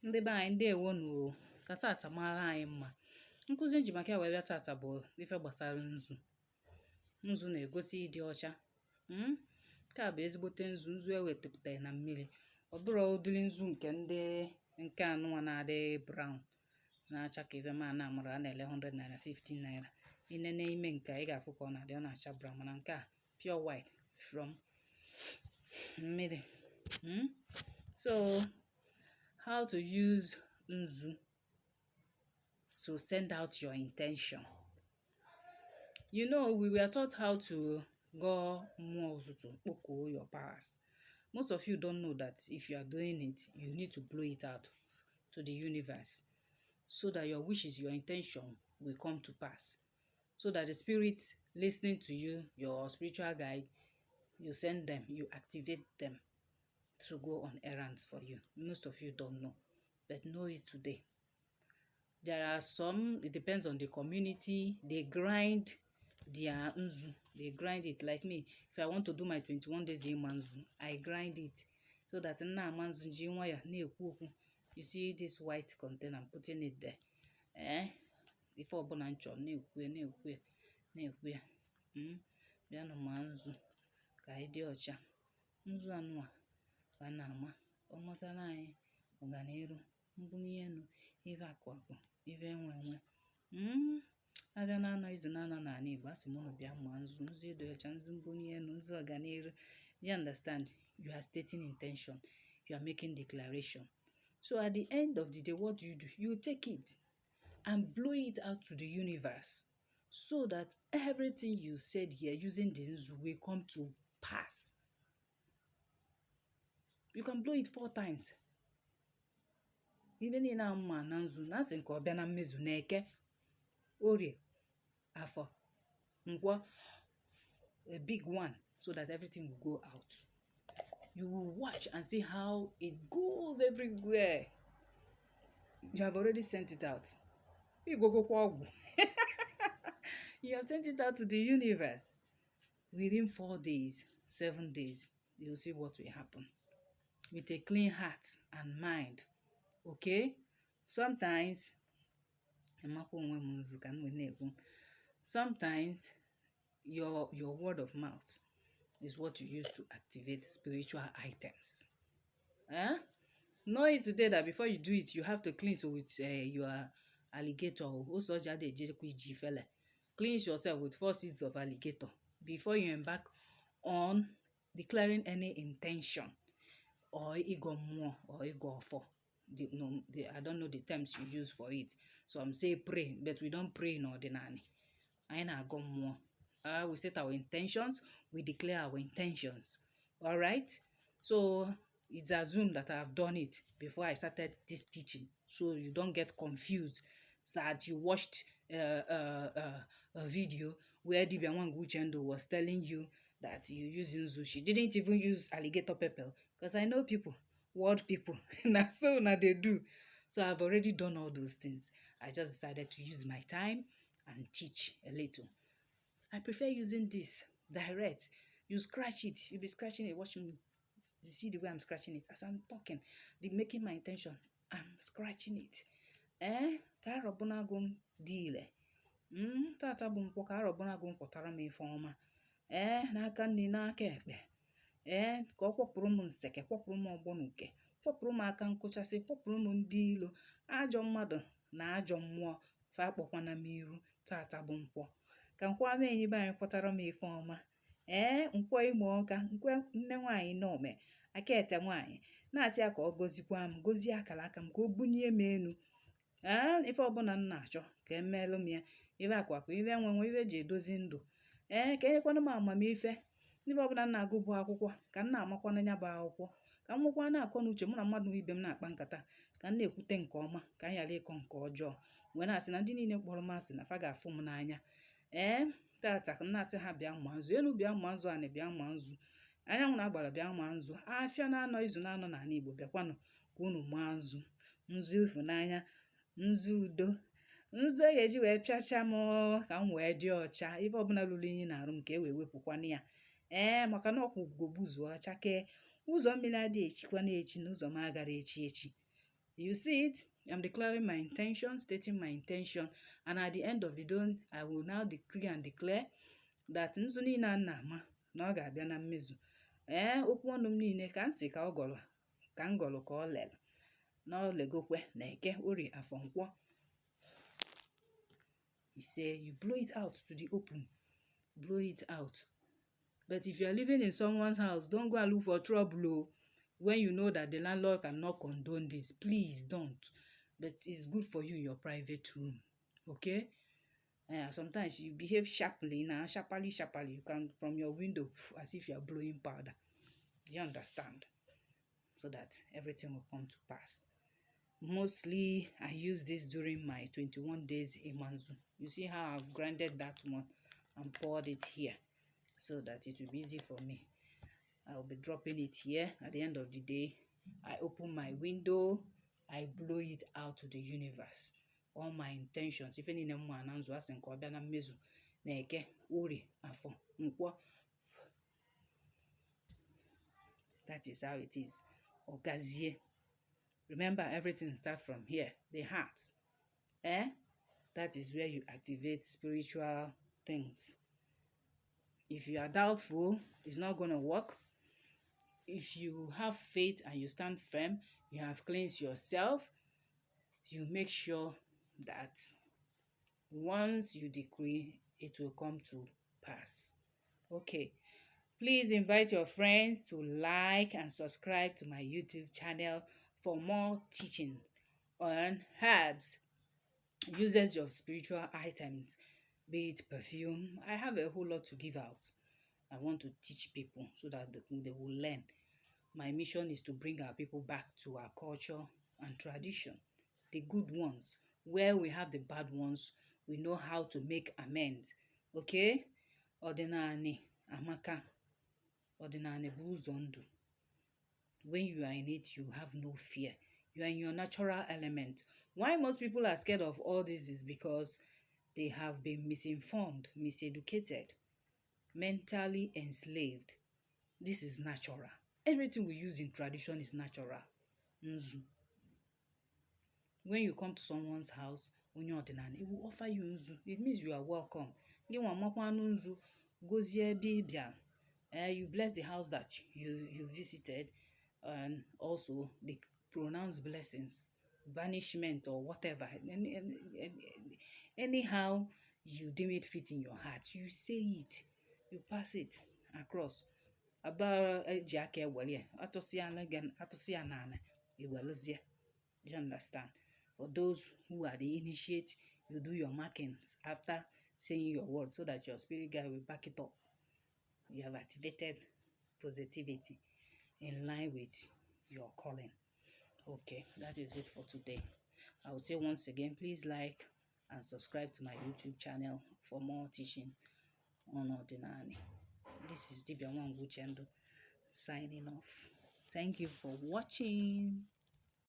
Ndị be anyị ndewonu o. Ka tata mara anyị mma. Nkụzi nji maka ya wee bịa tata bụ ife gbasara nzu. Nzu na-egosi ịdị ọcha. Nke a bụ ezigbote nzu ewetapụtara na mmiri. Ọ bụrụ ụdịrị nzu nke anụnwa na-adị brown na-acha ka ife ma na-amara a na-ele 100 naira 15 naira. Inene ime nke ị ga-afụ ka ọ na-adị, ọ na-acha brown, mana nke a pure white from mmiri. So how to use nzu to send out your intention. You know, we were taught how to go mmụọ to kpoko your powers. Most of you don't know that if you are doing it, you need to blow it out to the universe so that your wishes, your intention will come to pass. So that the spirits listening to you, your spiritual guide, you send them, you activate them to go on errands for you. Most of you don't know, but know it today. There are some, it depends on the community, they grind their nzu. They grind it like me. If I want to do my 21 days in manzu, I grind it so that na manzu jinwaya na-ekwu. You see this white container, I'm putting it there. If ọbụna nchọ na-ekwu bịa na manzu ka anyị dị ọcha. Nzu anụa ka na-ama ọmụtara anyị ọganiru mbunye enu ife akụ ife enwe. Abịa na-anọ izu na-anọ n'ala Igbo, asị m unu bịa mụọ nzu ịdị ọcha, nzu mbunye enu, nzu ọganiru. You understand? You are stating intention. You are making declaration. So at the end of the day, what do? You take it and blow it out to the universe so that everything you said here using the nzu will come to pass. You can blow it 4 times. Even in a man nzu, nothing called bịa na mmezu n'Eke, Orie, Afọ, Nkwọ, a big one, so that everything will go out. You will watch and see how it goes everywhere. You have already sent it out. You go. You have sent it out to the universe. Within 4 days, 7 days, you'll see what will happen. With a clean heart and mind. Okay? Sometimes your word of mouth is what you use to activate spiritual items. Know it today that before you do it, you have to cleanse with your alligator. Cleanse yourself with 4 seeds of alligator before you embark on declaring any intention or ego mmụọ or ego ọfọ. I don't know the terms you use for it. So I'm saying pray, but we don't pray in ordinary. I na-agọ mmụọ. We set our intentions, we declare our intentions. All right? So it's assumed that I have done it before I started this teaching, so you don't get confused that you watched a video where Dibia Wanguchendo was telling you that you use nzu. She didn't even use alligator pepper, because I know people, world people, now they do. So I've already done all those things. I just decided to use my time and teach a little. I prefer using this direct. You scratch it, you'll be scratching it. Watch me. You see the way I'm scratching it as I'm talking, making my intention. I'm scratching it. Ka arọbụnagụ dị ile. Tata bụ nkwọ ka arọbụnagụ nkwọtara m ife ọma. N'aka nri n'aka ekpe. Ka ọ kwọpụrụ m nseke, kwọpụrụ m ọgbọnuke, kwọpụrụ m aka nkụchasị, kwọpụrụ m ndị ilo, ajọ mmadụ na ajọ mmụọ fa akpọkwana m iru. Tata bụ nkwọ. Ka nkwọ ama enyi be anyị kwọtara m ife ọma. Nkwọ ime ọka, nkwe nne nwaanyị nọme, aka ete nwaanyị, na-asị ya ka ọ gọzikwa m, gọzie akara aka m, ka o bunye m enu. Ife ọbụla m na-achọ ka emelụ m ya, ife akwakwa, ife enwenwe, ife ji edozi ndụ. Ka enyekwana m amamife. Ife ọbụla m na-agụ bụ akwụkwọ, ka m na-amakwana nya bụ akwụkwọ, ka m nwekwa na-akọ n'uche mụ na mmadụ ibe m na-akpa nkata, ka m na-ekwute nke ọma, ka m ghara ịkọ nke ọjọọ. Wee na-asị na ndị niile kpọrọ m asị na fa ga-afụ m n'anya. Tata ka m na-asị ha bịa mụọ nzu, elu bịa mụọ nzu, anị bịa mụọ nzu, anyanwụ na-agbara bịa mụọ nzu, afịa na-anọ izu na-anọ n'ala Igbo bịakwanụ ka unu mụọ nzu. Nzu ịfụnanya, nzu udo, nzu eji wee pịacha m ka m wee dị ọcha. Ife ọbụla lụrụ inyi na-arụ m ka e wee wepụkwana ya. Maka na ọkwụ gogbuzuo chakee. Ụzọ mmiri adịghị echikwa na-echi na ụzọ m agara echi. You see it? I'm declaring my intention, stating my intention, and at the end of the day, I will now decree and declare that nzu niile a na-ama na ọ ga-abịa na mmezu. Okwu ọnụ m niile ka m si ka m gọrọ ka ọ lere na ọ legokwe na Eke, Orie, Afọ, Nkwọ. He say you blow it out to the open. Blow it out. But if you are living in someone's house, don't go and look for trouble. When you know that the landlord cannot condone this, please don't. But it's good for you in your private room. Okay? Sometimes you behave sharply now, sharply. You can from your window as if you are blowing powder. Do you understand? So that everything will come to pass. Mostly, I use this during my 21 days Ezumezu. You see how I've grinded that one and poured it here so that it will be easy for me. I'll be dropping it here. At the end of the day, I open my window, I blow it out to the universe. All my intentions, even in Mmụọ ananzu asị nke ọbịa na mmezu na Eke, Orie, Afọ, Nkwọ. That is how it is. Ogazie. Remember, everything starts from here, the heart. That is where you activate spiritual things. If you are doubtful, it's not going to work. If you have faith and you stand firm, you have cleansed yourself, you make sure that once you decree, it will come to pass. Okay. Please invite your friends to like and subscribe to my YouTube channel for more teaching on herbs, usage of spiritual items, be it perfume. I have a whole lot to give out. I want to teach people so that they will learn. My mission is to bring our people back to our culture and tradition, the good ones. Where we have the bad ones, we know how to make amends. Okay? Ọdịnala amaka. Ọdịnala bụ ụzọ ndụ. When you are in it, you have no fear. You are in your natural element. Why most people are scared of all this is because they have been misinformed, miseducated, mentally enslaved. This is natural. Everything we use in tradition is natural. Nzu. When you come to someone's house, onye ọdịnala, it will offer you nzu. It means you are welcome. Gị nwa makwa nzu, gozie ebe ị bịa. You bless the house that you visited, and also they pronounce blessings, banishment or whatever. Anyhow you deem it fit in your heart, you say it, you pass it across. Do you understand? For those who are the initiate, you do your markings after saying your word so that your spirit guide will back it up. You have activated positivity in line with your calling. Okay, that is it for today. I will say once again, please like and subscribe to my YouTube channel for more teaching on Ọdịnala. This is Dibia Nwangwu Uchendu signing off. Thank you for watching.